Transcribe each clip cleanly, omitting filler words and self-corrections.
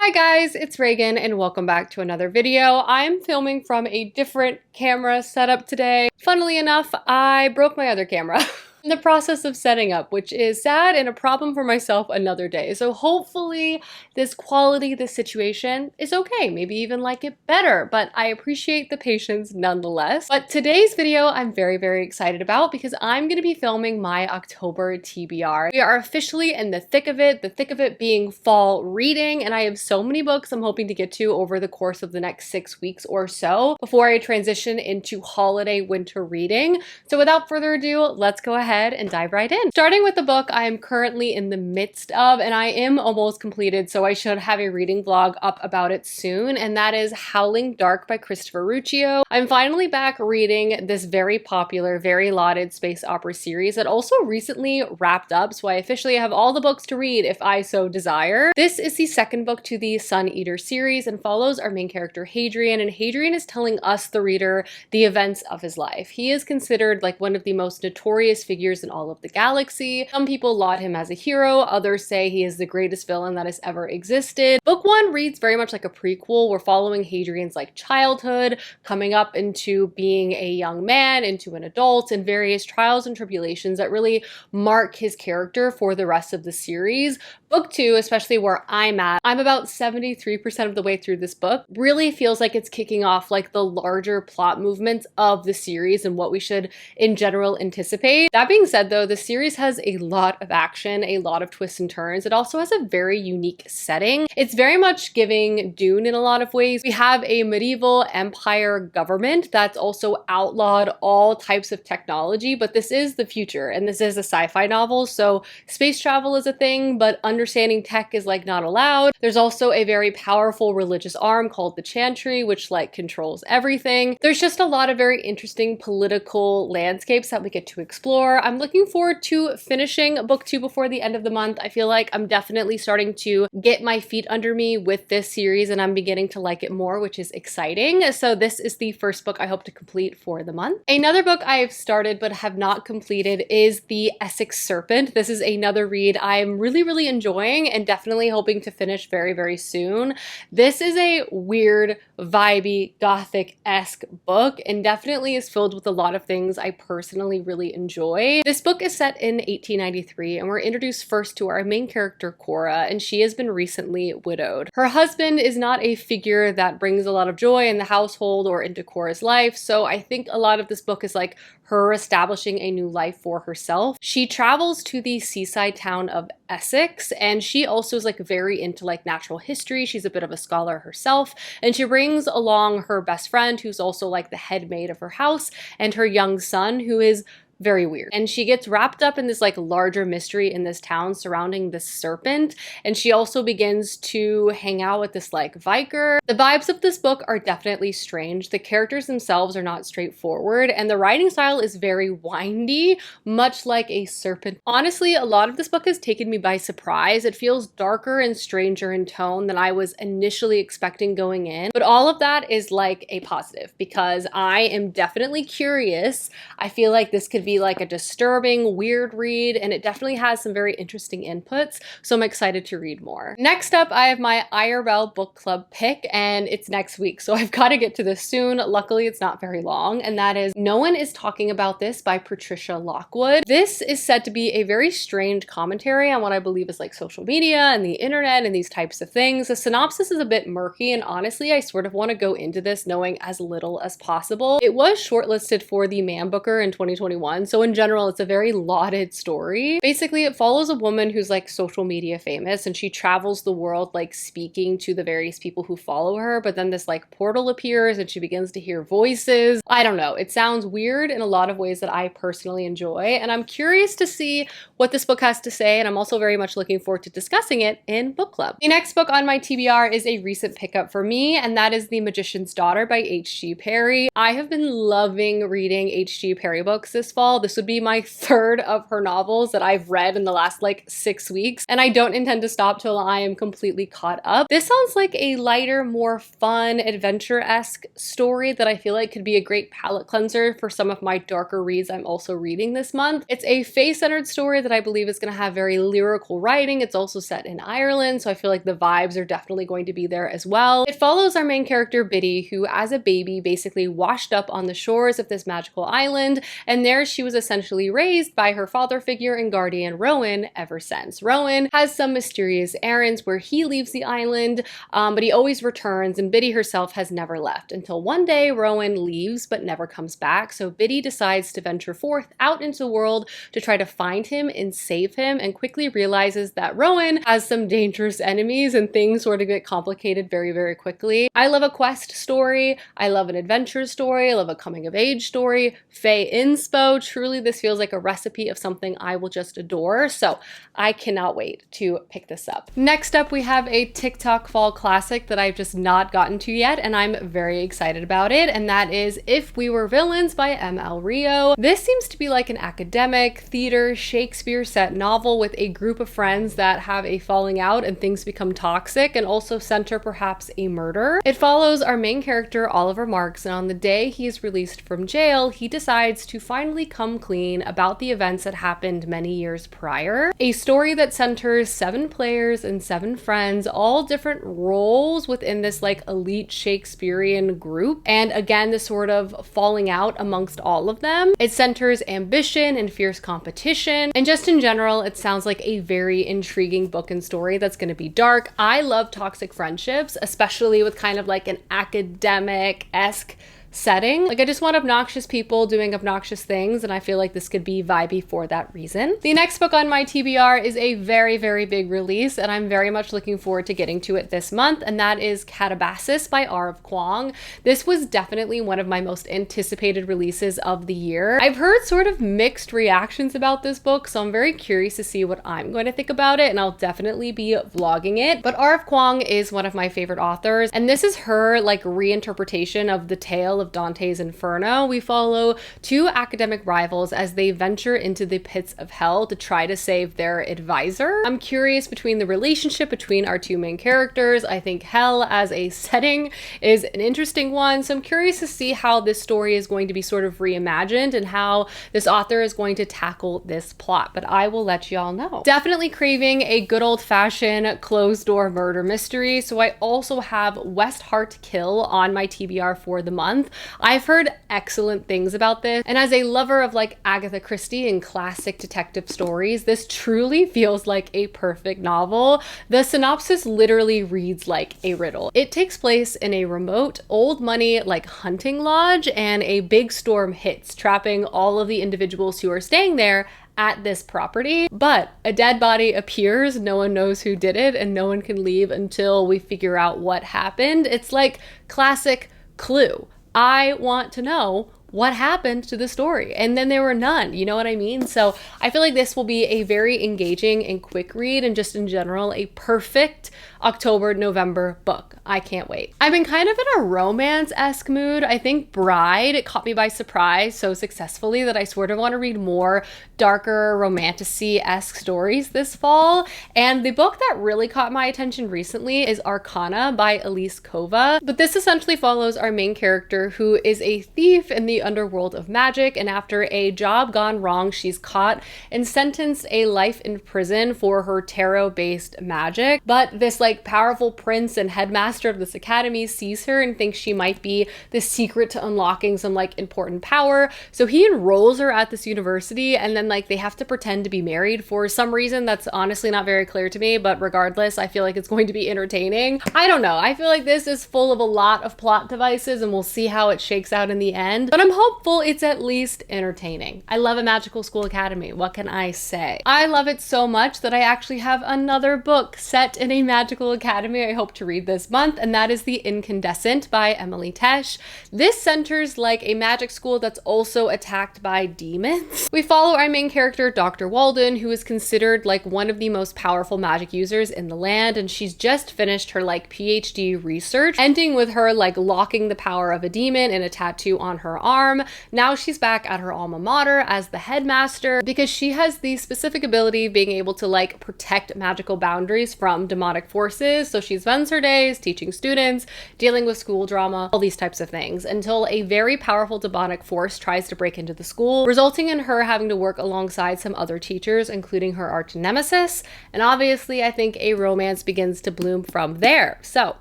Hi guys, it's Reagan and welcome back to another video. I'm filming from a different camera setup today. Funnily enough, I broke my other camera in the process of setting up, which is sad and a problem for myself another day. So hopefully this quality, this situation is okay. Maybe even like it better, but I appreciate the patience nonetheless. But today's video I'm very, very excited about because I'm going to be filming my October TBR. We are officially in the thick of it being fall reading, and I have so many books I'm hoping to get to over the course of the next 6 weeks or so before I transition into holiday winter reading. So without further ado, let's go ahead and dive right in. Starting with the book I am currently in the midst of, and I am almost completed, so I should have a reading vlog up about it soon, and that is Howling Dark by Christopher Ruccio. I'm finally back reading this very popular, very lauded space opera series that also recently wrapped up, so I officially have all the books to read if I so desire. This is the second book to the Sun Eater series and follows our main character Hadrian, and Hadrian is telling us, the reader, the events of his life. He is considered like one of the most notorious figures in all of the galaxy. Some people laud him as a hero, others say he is the greatest villain that has ever existed. Book one reads very much like a prequel. We're following Hadrian's like childhood, coming up into being a young man, into an adult, and various trials and tribulations that really mark his character for the rest of the series. Book two, especially where I'm at, I'm about 73% of the way through this book, really feels like it's kicking off like the larger plot movements of the series and what we should in general anticipate. That being said though, the series has a lot of action, a lot of twists and turns. It also has a very unique setting. It's very much giving Dune in a lot of ways. We have a medieval empire government that's also outlawed all types of technology, but this is the future and this is a sci-fi novel, so space travel is a thing, but understanding tech is like not allowed. There's also a very powerful religious arm called the Chantry, which like controls everything. There's just a lot of very interesting political landscapes that we get to explore. I'm looking forward to finishing book two before the end of the month. I feel like I'm definitely starting to get my feet under me with this series and I'm beginning to like it more, which is exciting. So this is the first book I hope to complete for the month. Another book I have started but have not completed is The Essex Serpent. This is another read I'm really enjoying and definitely hoping to finish very, very soon. This is a weird, vibey, gothic-esque book and definitely is filled with a lot of things I personally really enjoy. This book is set in 1893 and we're introduced first to our main character Cora, and she has been recently widowed. Her husband is not a figure that brings a lot of joy in the household or into Cora's life, so I think a lot of this book is like her establishing a new life for herself. She travels to the seaside town of Essex, and she also is like very into like natural history. She's a bit of a scholar herself, and she brings along her best friend who's also like the head maid of her house and her young son who is very weird. And she gets wrapped up in this like larger mystery in this town surrounding this serpent, and she also begins to hang out with this like vicar. The vibes of this book are definitely strange. The characters themselves are not straightforward, and the writing style is very windy, much like a serpent. Honestly, a lot of this book has taken me by surprise. It feels darker and stranger in tone than I was initially expecting going in, but all of that is like a positive because I am definitely curious. I feel like this could be like a disturbing, weird read, and it definitely has some very interesting inputs, so I'm excited to read more. Next up, I have my IRL book club pick, and it's next week, so I've got to get to this soon. Luckily, it's not very long, and that is No One Is Talking About This by Patricia Lockwood. This is said to be a very strange commentary on what I believe is like social media and the internet and these types of things. The synopsis is a bit murky, and honestly, I sort of want to go into this knowing as little as possible. It was shortlisted for the Man Booker in 2021, so in general, it's a very lauded story. Basically, it follows a woman who's like social media famous, and she travels the world like speaking to the various people who follow her, but then this like portal appears and she begins to hear voices. I don't know, it sounds weird in a lot of ways that I personally enjoy, and I'm curious to see what this book has to say, and I'm also very much looking forward to discussing it in book club. The next book on my TBR is a recent pickup for me, and that is The Magician's Daughter by H.G. Perry. I have been loving reading H.G. Perry books this fall. fall. This would be my third of her novels that I've read in the last like 6 weeks, and I don't intend to stop till I am completely caught up. This sounds like a lighter, more fun, adventure-esque story that I feel like could be a great palate cleanser for some of my darker reads I'm also reading this month. It's a fae-centered story that I believe is going to have very lyrical writing. It's also set in Ireland, so I feel like the vibes are definitely going to be there as well. It follows our main character Biddy, who as a baby basically washed up on the shores of this magical island, and there she was essentially raised by her father figure and guardian Rowan ever since. Rowan has some mysterious errands where he leaves the island, but he always returns, and Biddy herself has never left until one day Rowan leaves but never comes back. So Biddy decides to venture forth out into the world to try to find him and save him, and quickly realizes that Rowan has some dangerous enemies and things sort of get complicated very, very quickly. I love a quest story. I love an adventure story. I love a coming of age story. Fae inspo. Truly, this feels like a recipe of something I will just adore. So I cannot wait to pick this up. Next up, we have a TikTok fall classic that I've just not gotten to yet, and I'm very excited about it. And that is If We Were Villains by M.L. Rio. This seems to be like an academic, theater, Shakespeare set novel with a group of friends that have a falling out and things become toxic, and also center perhaps a murder. It follows our main character, Oliver Marks, and on the day he is released from jail, he decides to finally come clean about the events that happened many years prior. A story that centers 7 players and 7 friends, all different roles within this like elite Shakespearean group, and again, this sort of falling out amongst all of them. It centers ambition and fierce competition, and just in general, it sounds like a very intriguing book and story that's going to be dark. I love toxic friendships, especially with kind of like an academic-esque setting. Like, I just want obnoxious people doing obnoxious things, and I feel like this could be vibey for that reason. The next book on my TBR is a very, very big release, and I'm very much looking forward to getting to it this month, and that is Catabasis by R.F. Kuang. This was definitely one of my most anticipated releases of the year. I've heard sort of mixed reactions about this book, so I'm very curious to see what I'm going to think about it, and I'll definitely be vlogging it. But R.F. Kuang is one of my favorite authors, and this is her like reinterpretation of the tale of Dante's Inferno. We follow 2 academic rivals as they venture into the pits of hell to try to save their advisor. I'm curious between the relationship between our 2 main characters. I think hell as a setting is an interesting one, so I'm curious to see how this story is going to be sort of reimagined and how this author is going to tackle this plot, but I will let y'all know. Definitely craving a good old-fashioned closed-door murder mystery, so I also have West Heart Kill on my TBR for the month. I've heard excellent things about this, and as a lover of like Agatha Christie and classic detective stories, this truly feels like a perfect novel. The synopsis literally reads like a riddle. It takes place in a remote, old money like hunting lodge, and a big storm hits, trapping all of the individuals who are staying there at this property. But a dead body appears, no one knows who did it, and no one can leave until we figure out what happened. It's like classic Clue. I want to know what happened to the story, and then there were none, you know what I mean? So I feel like this will be a very engaging and quick read, and just in general a perfect October, November book. I can't wait. I've been kind of in a romance-esque mood. I think Bride, it caught me by surprise so successfully that I sort of want to read more darker romantasy-esque stories this fall. And the book that really caught my attention recently is Arcana by Elise Kova. But this essentially follows our main character, who is a thief in the underworld of magic, and after a job gone wrong, she's caught and sentenced a life in prison for her tarot-based magic. But this like powerful prince and headmaster of this academy sees her and thinks she might be the secret to unlocking some like important power. So he enrolls her at this university, and then like they have to pretend to be married for some reason that's honestly not very clear to me, but regardless, I feel like it's going to be entertaining. I don't know. I feel like this is full of a lot of plot devices, and we'll see how it shakes out in the end, but I'm hopeful it's at least entertaining. I love a magical school academy. What can I say? I love it so much that I actually have another book set in a magical academy I hope to read this month, and that is The Incandescent by Emily Tesh. This centers like a magic school that's also attacked by demons. We follow our main character, Dr. Walden, who is considered like one of the most powerful magic users in the land, and she's just finished her like PhD research, ending with her like locking the power of a demon in a tattoo on her arm. charm. Now she's back at her alma mater as the headmaster because she has the specific ability of being able to like protect magical boundaries from demonic forces. So she spends her days teaching students, dealing with school drama, all these types of things, until a very powerful demonic force tries to break into the school, resulting in her having to work alongside some other teachers, including her arch nemesis. And obviously, I think a romance begins to bloom from there. So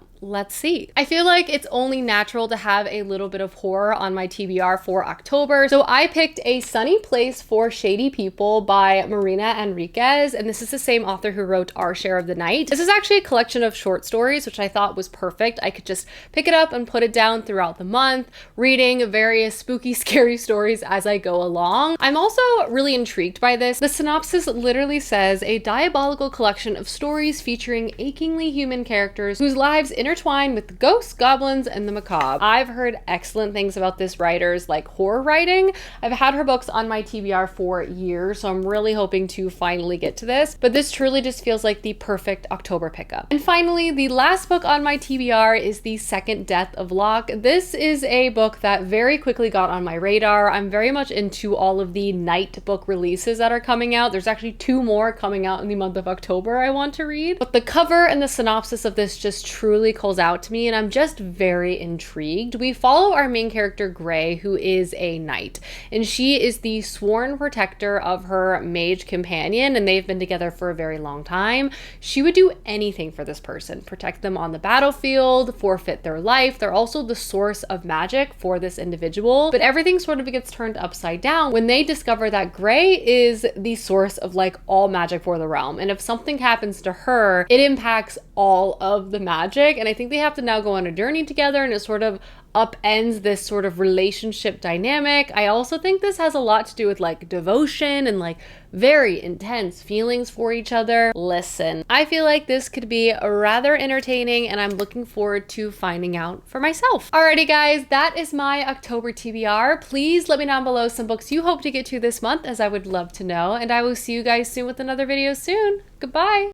let's see. I feel like it's only natural to have a little bit of horror on my TBR for October. So I picked A Sunny Place for Shady People by Marina Enriquez, and this is the same author who wrote Our Share of the Night. This is actually a collection of short stories, which I thought was perfect. I could just pick it up and put it down throughout the month, reading various spooky, scary stories as I go along. I'm also really intrigued by this. The synopsis literally says, a diabolical collection of stories featuring achingly human characters whose lives intertwined with the ghosts, goblins, and the macabre. I've heard excellent things about this writer's like horror writing. I've had her books on my TBR for years, so I'm really hoping to finally get to this. But this truly just feels like the perfect October pickup. And finally, the last book on my TBR is The Second Death of Locke. This is a book that very quickly got on my radar. I'm very much into all of the night book releases that are coming out. There's actually 2 more coming out in the month of October I want to read. But the cover and the synopsis of this just truly calls out to me, and I'm just very intrigued. We follow our main character Gray, who is a knight, and she is the sworn protector of her mage companion, and they've been together for a very long time. She would do anything for this person, protect them on the battlefield, forfeit their life. They're also the source of magic for this individual, but everything sort of gets turned upside down when they discover that Gray is the source of like all magic for the realm, and if something happens to her, it impacts all of the magic. And I think they have to now go on a journey together, and it sort of upends this sort of relationship dynamic. I also think this has a lot to do with like devotion and like very intense feelings for each other. Listen, I feel like this could be rather entertaining, and I'm looking forward to finding out for myself. Alrighty guys, that is my October TBR. Please let me down below some books you hope to get to this month, as I would love to know, and I will see you guys soon with another video soon. Goodbye!